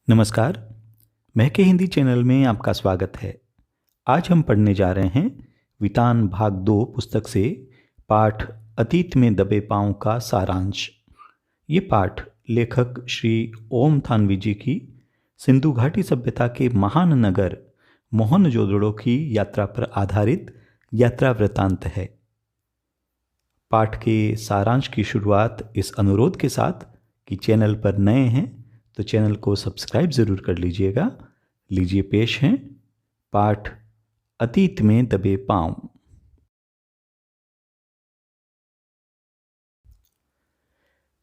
नमस्कार। महके हिंदी चैनल में आपका स्वागत है। आज हम पढ़ने जा रहे हैं वितान भाग 2 पुस्तक से पाठ अतीत में दबे पांव का सारांश। ये पाठ लेखक श्री ओम थानवी जी की सिंधु घाटी सभ्यता के महान नगर मोहनजोदड़ो की यात्रा पर आधारित यात्रा वृत्तांत है। पाठ के सारांश की शुरुआत इस अनुरोध के साथ कि चैनल पर नए हैं तो चैनल को सब्सक्राइब जरूर कर लीजिएगा। लीजिए पेश हैं पाठ अतीत में दबे पांव।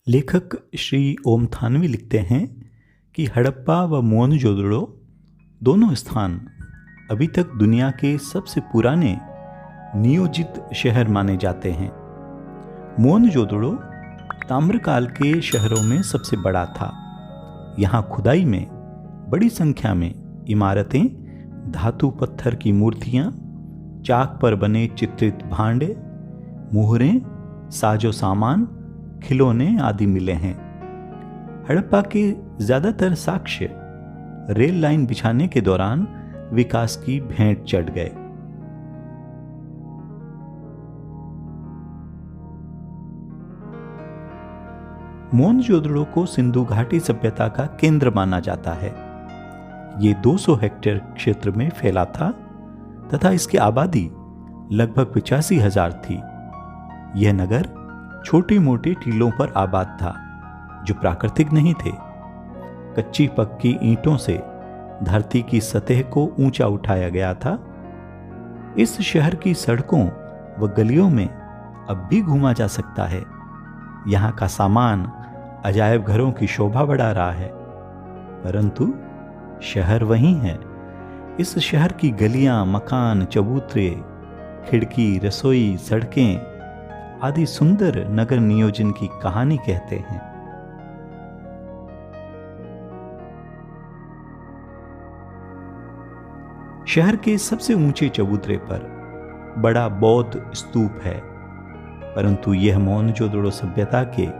लेखक श्री ओम थानवी लिखते हैं कि हड़प्पा व मोहनजोदड़ो दोनों स्थान अभी तक दुनिया के सबसे पुराने नियोजित शहर माने जाते हैं। मोहनजोदड़ो ताम्रकाल के शहरों में सबसे बड़ा था। यहाँ खुदाई में बड़ी संख्या में इमारतें, धातु पत्थर की मूर्तियां, चाक पर बने चित्रित भांडे, मुहरें, साजो सामान, खिलौने आदि मिले हैं। हड़प्पा के ज्यादातर साक्ष्य रेल लाइन बिछाने के दौरान विकास की भेंट चढ़ गए। मोहनजोदड़ो को सिंधु घाटी सभ्यता का केंद्र माना जाता है। ये 200 हेक्टेयर क्षेत्र में फैला था तथा इसकी आबादी लगभग 85,000 थी। यह नगर छोटे मोटे टीलों पर आबाद था जो प्राकृतिक नहीं थे। कच्ची पक्की ईंटों से धरती की सतह को ऊंचा उठाया गया था। इस शहर की सड़कों व गलियों में अब भी घूमा जा सकता है। यहाँ का सामान अजायब घरों की शोभा बढ़ा रहा है, परंतु शहर वही है। इस शहर की गलियां, मकान, चबूतरे, खिड़की, रसोई, सड़कें आदि सुंदर नगर नियोजन की कहानी कहते हैं। शहर के सबसे ऊंचे चबूतरे पर बड़ा बौद्ध स्तूप है, परंतु यह मोहनजोदड़ो सभ्यता के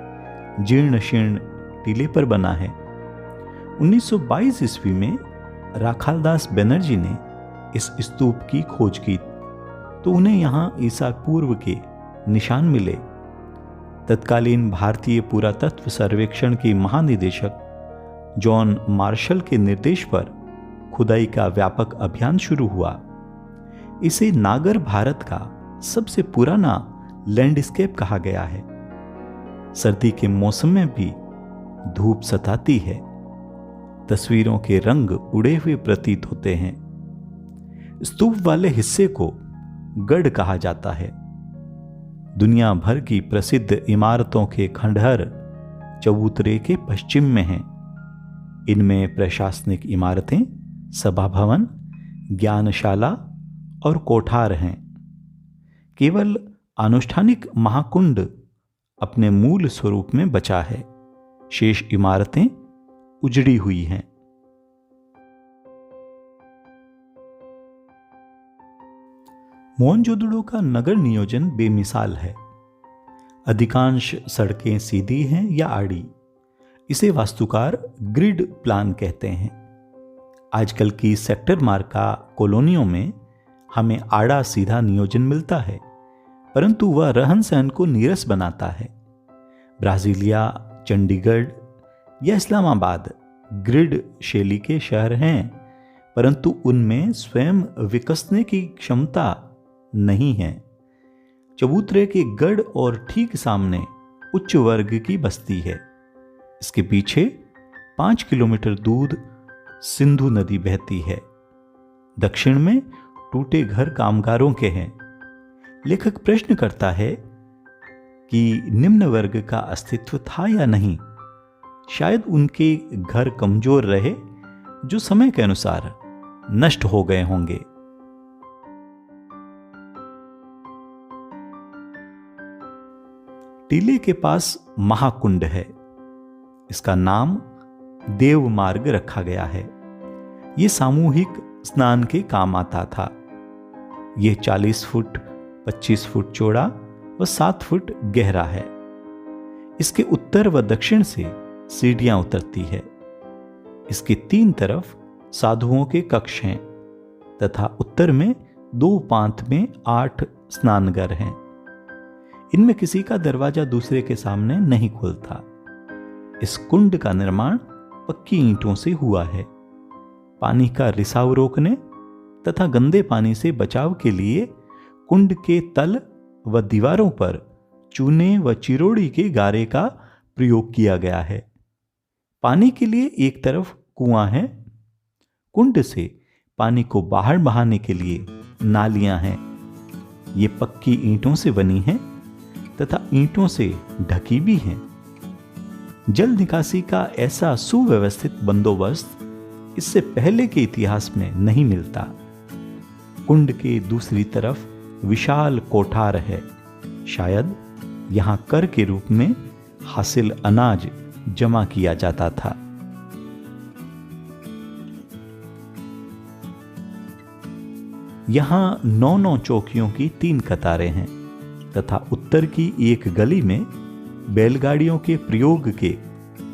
जीर्ण शीर्ण टीले पर बना है। 1922 ईस्वी में राखालदास बनर्जी ने इस स्तूप की खोज की तो उन्हें यहां ईसा पूर्व के निशान मिले। तत्कालीन भारतीय पुरातत्व सर्वेक्षण के महानिदेशक जॉन मार्शल के निर्देश पर खुदाई का व्यापक अभियान शुरू हुआ। इसे नागर भारत का सबसे पुराना लैंडस्केप कहा गया है। सर्दी के मौसम में भी धूप सताती है। तस्वीरों के रंग उड़े हुए प्रतीत होते हैं। स्तूप वाले हिस्से को गढ़ कहा जाता है। दुनिया भर की प्रसिद्ध इमारतों के खंडहर चबूतरे के पश्चिम में हैं। इनमें प्रशासनिक इमारतें, सभा भवन, ज्ञानशाला और कोठार हैं। केवल अनुष्ठानिक महाकुंड अपने मूल स्वरूप में बचा है। शेष इमारतें उजड़ी हुई हैं। मोहनजोदड़ो का नगर नियोजन बेमिसाल है। अधिकांश सड़कें सीधी हैं या आड़ी। इसे वास्तुकार ग्रिड प्लान कहते हैं। आजकल की सेक्टर मार्का कॉलोनियों में हमें आड़ा सीधा नियोजन मिलता है, परंतु वह रहन सहन को नीरस बनाता है। ब्राजीलिया, चंडीगढ़ या इस्लामाबाद ग्रिड शैली के शहर हैं, परंतु उनमें स्वयं विकसने की क्षमता नहीं है। चबूतरे के गढ़ और ठीक सामने उच्च वर्ग की बस्ती है। इसके पीछे 5 किलोमीटर दूर सिंधु नदी बहती है। दक्षिण में टूटे घर कामगारों के हैं। लेखक प्रश्न करता है कि निम्न वर्ग का अस्तित्व था या नहीं। शायद उनके घर कमजोर रहे जो समय के अनुसार नष्ट हो गए होंगे। टीले के पास महाकुंड है। इसका नाम देव मार्ग रखा गया है। यह सामूहिक स्नान के काम आता था। यह 40 फुट 25 फुट चौड़ा व 7 फुट गहरा है। इसके उत्तर व दक्षिण से सीढ़ियां उतरती है। इसके 3 तरफ साधुओं के कक्ष हैं तथा उत्तर में 2 पांत में 8 स्नानघर हैं। इनमें किसी का दरवाजा दूसरे के सामने नहीं खुलता। इस कुंड का निर्माण पक्की ईंटों से हुआ है। पानी का रिसाव रोकने तथा गंदे पानी से बचाव के लिए कुंड के तल व दीवारों पर चूने व चिरोड़ी के गारे का प्रयोग किया गया है। पानी के लिए एक तरफ कुआं है। कुंड से पानी को बाहर बहाने के लिए नालियां हैं। ये पक्की ईंटों से बनी हैं तथा ईंटों से ढकी भी हैं। जल निकासी का ऐसा सुव्यवस्थित बंदोबस्त इससे पहले के इतिहास में नहीं मिलता। कुंड के दूसरी तरफ विशाल कोठार है। शायद यहां कर के रूप में हासिल अनाज जमा किया जाता था। यहां 9 चौकियों की 3 कतारें हैं तथा उत्तर की एक गली में बैलगाड़ियों के प्रयोग के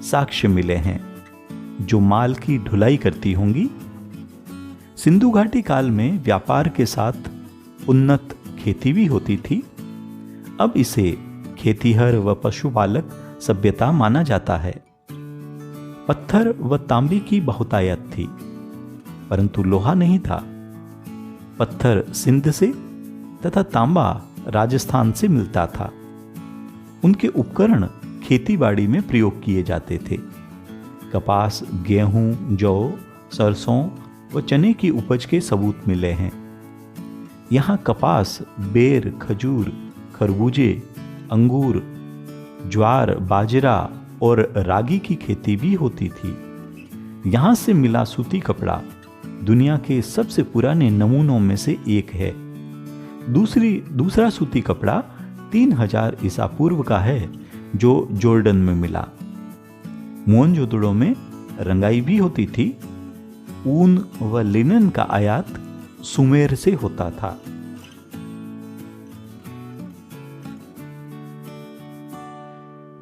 साक्ष्य मिले हैं जो माल की ढुलाई करती होंगी। सिंधु घाटी काल में व्यापार के साथ उन्नत खेती भी होती थी। अब इसे खेतीहर व पशुपालक सभ्यता माना जाता है। पत्थर व तांबे की बहुतायत थी परंतु लोहा नहीं था। पत्थर सिंध से तथा तांबा राजस्थान से मिलता था। उनके उपकरण खेतीबाड़ी में प्रयोग किए जाते थे। कपास, गेहूं, जौ, सरसों व चने की उपज के सबूत मिले हैं। यहाँ कपास, बेर, खजूर, खरबूजे, अंगूर, ज्वार, बाजरा और रागी की खेती भी होती थी। यहाँ से मिला सूती कपड़ा दुनिया के सबसे पुराने नमूनों में से एक है। दूसरा सूती कपड़ा 3000 ईसा पूर्व का है जो जॉर्डन में मिला। मोहनजोदड़ो में रंगाई भी होती थी। ऊन व लिनन का आयात सुमेर से होता था।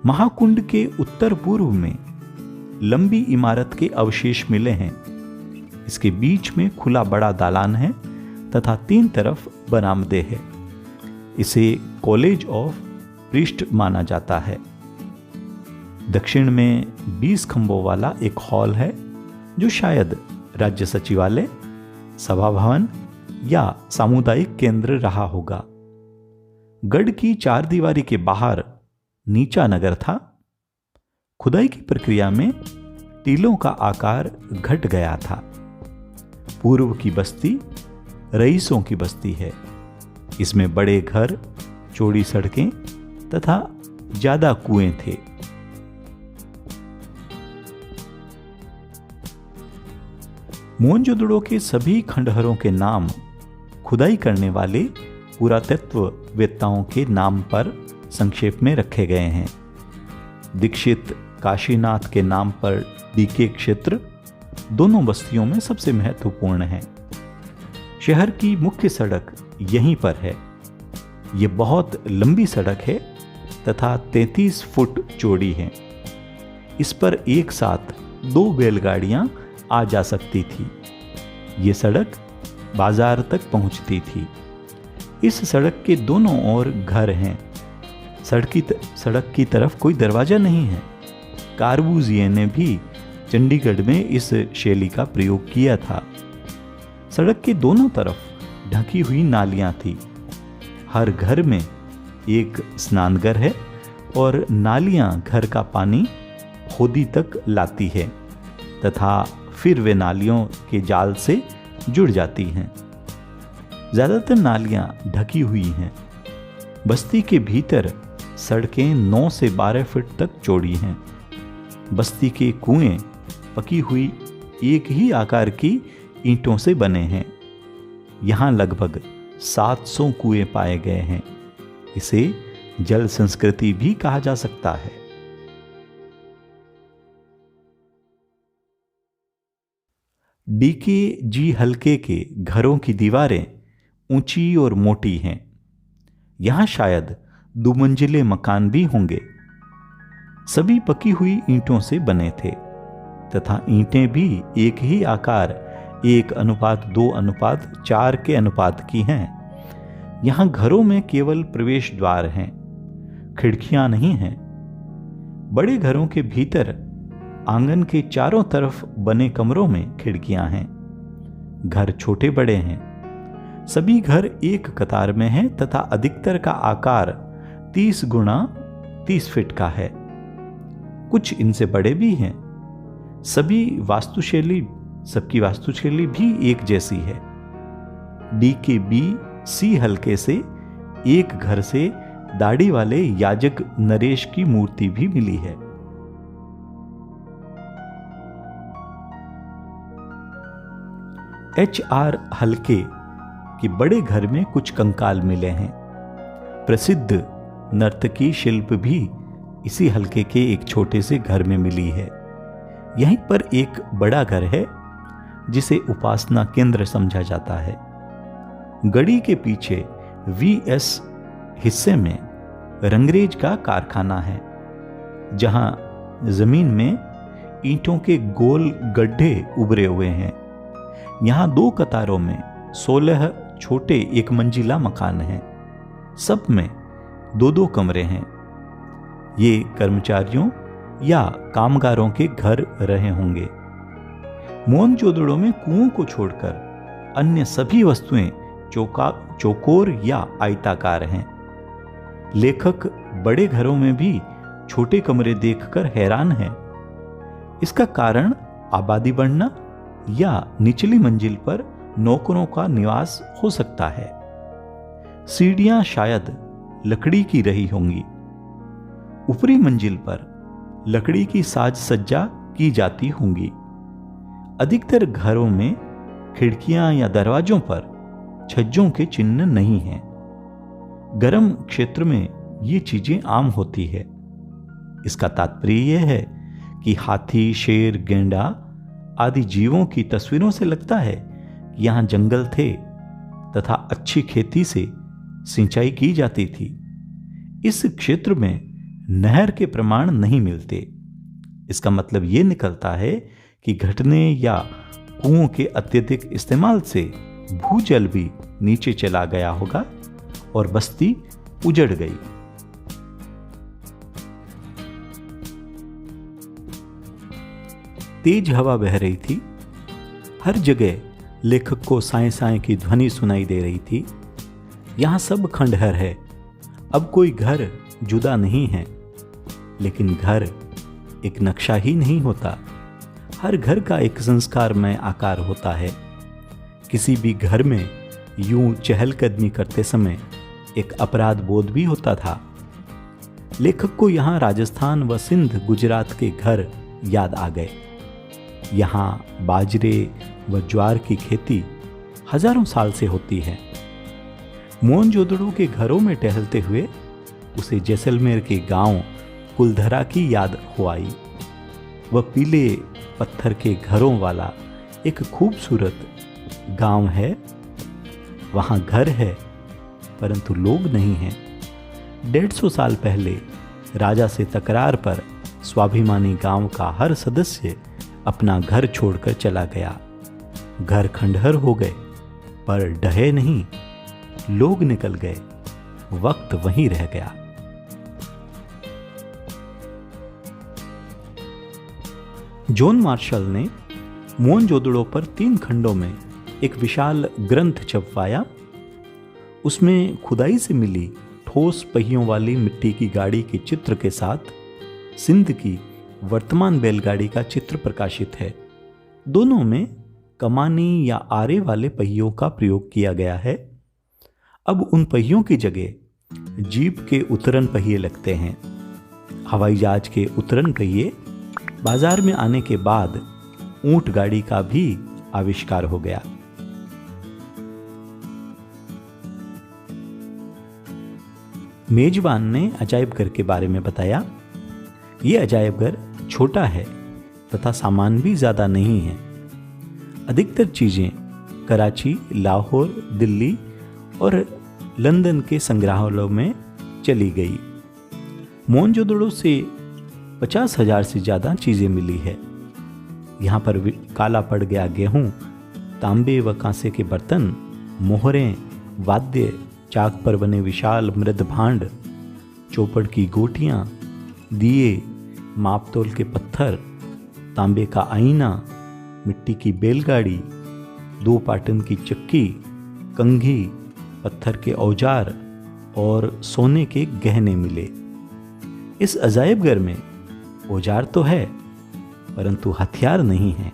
महाकुंड के उत्तर पूर्व में लंबी इमारत के अवशेष मिले हैं। इसके बीच में खुला बड़ा दालान है तथा 3 तरफ बरामदे हैं। इसे कॉलेज ऑफ प्रीस्ट माना जाता है। दक्षिण में 20 खंभों वाला एक हॉल है जो शायद राज्य सचिवालय, सभा भवन या सामुदायिक केंद्र रहा होगा। गढ़ की 4 दीवारी के बाहर नीचा नगर था। खुदाई की प्रक्रिया में टीलों का आकार घट गया था। पूर्व की बस्ती रईसों की बस्ती है। इसमें बड़े घर, चौड़ी सड़कें तथा ज्यादा कुएं थे। मोहनजोदड़ो के सभी खंडहरों के नाम खुदाई करने वाले पुरातत्ववेत्ताओं के नाम पर संक्षेप में रखे गए हैं। दीक्षित काशीनाथ के नाम पर डीके क्षेत्र दोनों बस्तियों में सबसे महत्वपूर्ण है। शहर की मुख्य सड़क यहीं पर है। यह बहुत लंबी सड़क है तथा 33 फुट चौड़ी है। इस पर एक साथ 2 बैलगाड़ियां आ जा सकती थी। ये सड़क बाजार तक पहुंचती थी। इस सड़क के दोनों ओर घर हैं। सड़क की तरफ कोई दरवाजा नहीं है। कार्बूजिए ने भी चंडीगढ़ में इस शैली का प्रयोग किया था। सड़क के दोनों तरफ ढकी हुई नालियां थी। हर घर में एक स्नानघर है और नालियां घर का पानी होदी तक लाती है तथा फिर वे नालियों के जाल से जुड़ जाती हैं। ज्यादातर नालियां ढकी हुई हैं। बस्ती के भीतर सड़कें 9 से 12 फुट तक चौड़ी हैं। बस्ती के कुएं पकी हुई एक ही आकार की ईंटों से बने हैं। यहाँ लगभग 700 कुएं पाए गए हैं। इसे जल संस्कृति भी कहा जा सकता है। डीके जी हल्के के घरों की दीवारें ऊंची और मोटी हैं। यहां शायद 2 मंजिले मकान भी होंगे। सभी पकी हुई ईंटों से बने थे तथा ईंटें भी एक ही आकार 1:2:4 के अनुपात की हैं। यहां घरों में केवल प्रवेश द्वार हैं, खिड़कियां नहीं हैं। बड़े घरों के भीतर आंगन के चारों तरफ बने कमरों में खिड़कियां हैं। घर छोटे बड़े हैं। सभी घर एक कतार में हैं तथा अधिकतर का आकार 30x30 फीट का है। कुछ इनसे बड़े भी हैं। सबकी वास्तुशैली भी एक जैसी है। डी के बी सी हल्के से एक घर से दाढ़ी वाले याजक नरेश की मूर्ति भी मिली है। HR हल्के के बड़े घर में कुछ कंकाल मिले हैं। प्रसिद्ध नर्तकी शिल्प भी इसी हल्के के एक छोटे से घर में मिली है। यहीं पर एक बड़ा घर है जिसे उपासना केंद्र समझा जाता है। गढ़ी के पीछे VS हिस्से में रंगरेज का कारखाना है, जहां जमीन में ईंटों के गोल गड्ढे उभरे हुए हैं। यहां 2 कतारों में 16 छोटे 1 मंजिला मकान हैं। सब में 2-2 कमरे हैं। ये कर्मचारियों या कामगारों के घर रहे होंगे। मोहनजोदड़ो में कुओं को छोड़कर अन्य सभी वस्तुएं चौकोर या आयताकार हैं। लेखक बड़े घरों में भी छोटे कमरे देखकर हैरान है। इसका कारण आबादी बढ़ना या निचली मंजिल पर नौकरों का निवास हो सकता है। सीढ़ियां शायद लकड़ी की रही होंगी। ऊपरी मंजिल पर लकड़ी की साज सज्जा की जाती होंगी। अधिकतर घरों में खिड़कियां या दरवाजों पर छज्जों के चिन्ह नहीं हैं। गर्म क्षेत्र में ये चीजें आम होती है। इसका तात्पर्य यह है कि हाथी, शेर, गेंडा आदि जीवों की तस्वीरों से लगता है कि यहां जंगल थे तथा अच्छी खेती से सिंचाई की जाती थी। इस क्षेत्र में नहर के प्रमाण नहीं मिलते। इसका मतलब यह निकलता है कि घटने या कुओं के अत्यधिक इस्तेमाल से भूजल भी नीचे चला गया होगा और बस्ती उजड़ गई। तेज हवा बह रही थी। हर जगह लेखक को साए साए की ध्वनि सुनाई दे रही थी। यहां सब खंडहर है। अब कोई घर जुदा नहीं है। लेकिन घर एक नक्शा ही नहीं होता। हर घर का एक संस्कारमय आकार होता है। किसी भी घर में यूं चहलकदमी करते समय एक अपराध बोध भी होता था। लेखक को यहां राजस्थान व सिंध, गुजरात के घर याद आ गए। यहां बाजरे व ज्वार की खेती हजारों साल से होती है। मोहनजोदड़ो के घरों में टहलते हुए उसे जैसलमेर के गांव कुलधरा की याद हो आई। वह पीले पत्थर के घरों वाला एक खूबसूरत गांव है। वहां घर है परंतु लोग नहीं हैं। 150 साल पहले राजा से तकरार पर स्वाभिमानी गांव का हर सदस्य अपना घर छोड़कर चला गया। घर खंडहर हो गए पर ढहे नहीं। लोग निकल गए, वक्त वहीं रह गया। जॉन मार्शल ने मोहनजोदड़ो पर 3 खंडों में एक विशाल ग्रंथ छपवाया। उसमें खुदाई से मिली ठोस पहियों वाली मिट्टी की गाड़ी के चित्र के साथ सिंध की वर्तमान बैलगाड़ी का चित्र प्रकाशित है। दोनों में कमानी या आरे वाले पहियों का प्रयोग किया गया है। अब उन पहियों की जगह जीप के उतरन पहिए लगते हैं। हवाई जहाज के उतरन पहिए बाजार में आने के बाद ऊंट गाड़ी का भी आविष्कार हो गया। मेजबान ने अजायब घर के बारे में बताया। यह अजायब घर छोटा है तथा सामान भी ज्यादा नहीं है। अधिकतर चीजें कराची, लाहौर, दिल्ली और लंदन के संग्रहालयों में चली गई। मोहनजोदड़ो से 50,000 से ज्यादा चीजें मिली है। यहाँ पर काला पड़ गया गेहूं, तांबे व कांसे के बर्तन, मोहरें, वाद्य, चाक पर बने विशाल मृद भांड, चौपड़ की गोटियां, दिए, मापतोल के पत्थर, तांबे का आईना, मिट्टी की बैलगाड़ी, 2 पाटन की चक्की, कंघी, पत्थर के औजार और सोने के गहने मिले। इस अजायब घर में औजार तो है परंतु हथियार नहीं है।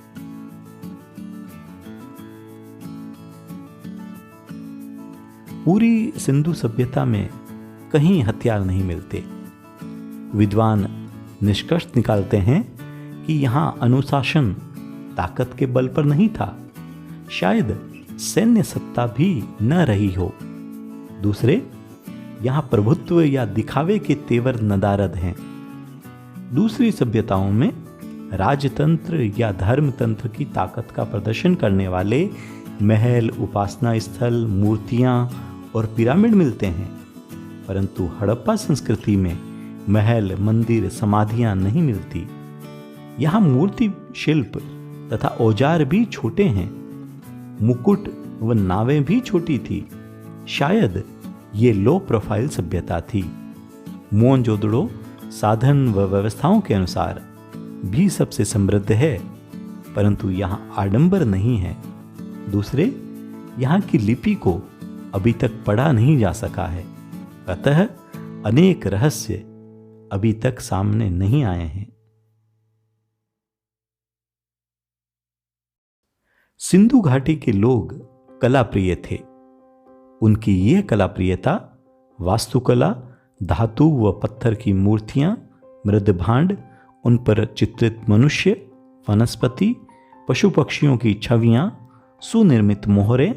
पूरी सिंधु सभ्यता में कहीं हथियार नहीं मिलते। विद्वान निष्कर्ष निकालते हैं कि यहां अनुशासन ताकत के बल पर नहीं था, शायद सैन्य सत्ता भी न रही हो। दूसरे, यहां प्रभुत्व या दिखावे के तेवर नदारद हैं। दूसरी सभ्यताओं में राजतंत्र या धर्मतंत्र की ताकत का प्रदर्शन करने वाले महल, उपासना स्थल, मूर्तियां और पिरामिड मिलते हैं, परंतु हड़प्पा संस्कृति में महल, मंदिर, समाधियां नहीं मिलती। यहां मूर्ति शिल्प तथा औजार भी छोटे हैं, मुकुट व नावें भी छोटी थी। शायद ये लो प्रोफाइल सभ्यता थी। मोहनजोदड़ो साधन व व्यवस्थाओं के अनुसार भी सबसे समृद्ध है, परंतु यहाँ आडंबर नहीं है। दूसरे, यहाँ की लिपि को अभी तक पढ़ा नहीं जा सका है, अतः अनेक रहस्य अभी तक सामने नहीं आए हैं। सिंधु घाटी के लोग कला प्रिय थे। उनकी यह कला प्रियता वास्तुकला, धातु व पत्थर की मूर्तियां, मृद भांड, उन पर चित्रित मनुष्य, वनस्पति, पशु पक्षियों की छवियां, सुनिर्मित मोहरें,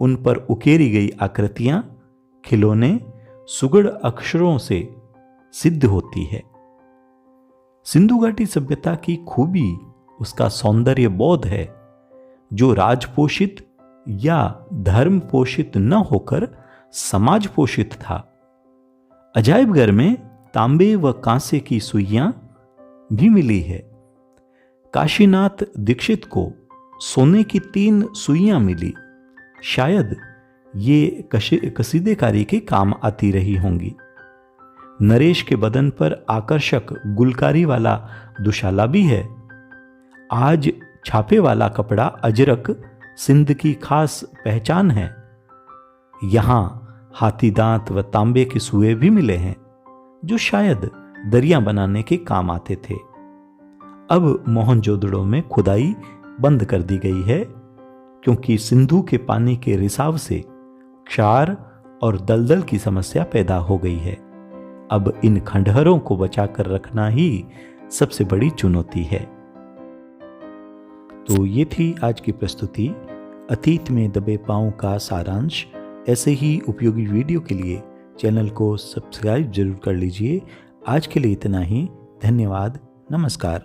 उन पर उकेरी गई आकृतियां, खिलौने, सुगढ़ अक्षरों से सिद्ध होती है। सिंधु घाटी सभ्यता की खूबी उसका सौंदर्य बोध है, जो राजपोषित या धर्म पोषित न होकर समाज पोषित था। अजायब घर में तांबे व कांसे की सुइयां भी मिली है। काशीनाथ दीक्षित को सोने की 3 सुइयां मिली। शायद ये कसीदेकारी के काम आती रही होंगी। नरेश के बदन पर आकर्षक गुलकारी वाला दुशाला भी है। आज छापे वाला कपड़ा अजरक सिंध की खास पहचान है। यहां हाथी दांत व तांबे के सुए भी मिले हैं, जो शायद दरिया बनाने के काम आते थे। अब मोहनजोदड़ो में खुदाई बंद कर दी गई है, क्योंकि सिंधु के पानी के रिसाव से क्षार और दलदल की समस्या पैदा हो गई है। अब इन खंडहरों को बचाकर रखना ही सबसे बड़ी चुनौती है। तो ये थी आज की प्रस्तुति, अतीत में दबे पांव का सारांश। ऐसे ही उपयोगी वीडियो के लिए चैनल को सब्सक्राइब जरूर कर लीजिए। आज के लिए इतना ही। धन्यवाद। नमस्कार।